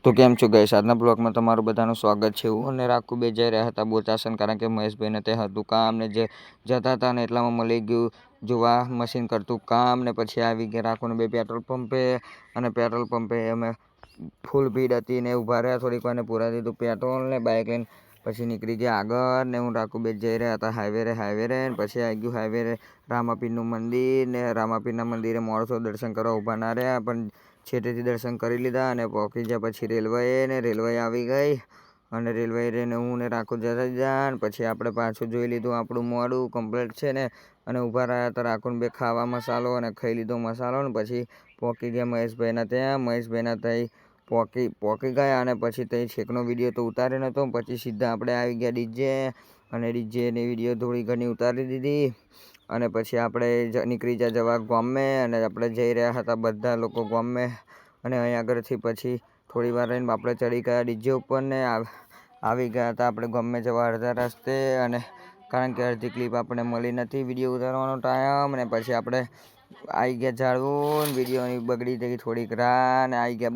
તો કેમ છો ગાઈસ, આજના બ્લોગમાં તમારું બધાનું સ્વાગત છે। હું અને રાખુ બે જઈ રહ્યા હતા બોચાસન, કારણ કે મહેશભાઈને તે હતું કામ ને જે જતા હતા ને એટલામાં મળી ગયું જોવા મશીન કરતું કામ ને પછી આવી ગયા રાખુને બે પેટ્રોલ પંપે। અને પેટ્રોલ પંપે અમે ફૂલ ભીડ હતી ને ઊભા રહ્યા, થોડીક વારને પૂરા દીધું પેટ્રોલ ને બાઇક લઈને પછી નીકળી ગયા આગળ ને હું રાખુ બે જઈ રહ્યા હતા હાઈવે રે પછી આવી ગયું હાઈવે રે રામાપીરનું મંદિર ને રામાપીરના મંદિરે માણસો દર્શન કરવા ઊભા ના રહ્યા, પણ છેટેથી દર્શન કરી લીધા અને પહોંચી ગયા પછી રેલવે આવી ગઈ અને રેલવે રહીને હું ને રાખુ જતા રહ્યા ને પછી આપણે પાછું જોઈ લીધું આપણું મોડું કમ્પ્લીટ છે ને અને ઊભા રહ્યા તો રાખુને બે ખાવા મસાલો અને ખાઈ લીધો મસાલો ને પછી પહોંચી ગયા મહેશભાઈના ત્યાં। મહેશભાઈના ત્યાં પહોંચી ગયા અને પછી ત્યાં છેકનો વિડીયો તો ઉતાર્યો નહોતો, પછી સીધા આપણે આવી ગયા ડીજે અને ડીજેની વિડીયો થોડી ઘણી ઉતારી દીધી અને પછી આપણે નીકળી જવા ગામે અને આપણે જઈ રહ્યા હતા બધા લોકો ગામે અને અહીં આગળથી પછી થોડી વાર રહીને આપણે ચડી ગયા ડીજે ઉપર ને આવી ગયા હતા આપણે ગામે જવા અડધા રસ્તે, અને કારણ કે અડધી ક્લિપ આપણે મળી નથી વિડીયો ઉતારવાનો ટાઈમ અને પછી આપણે આવી ગયા ઝાડવું વિડીયોની બગડી ગઈ થોડીક રાહ અને આવી ગયા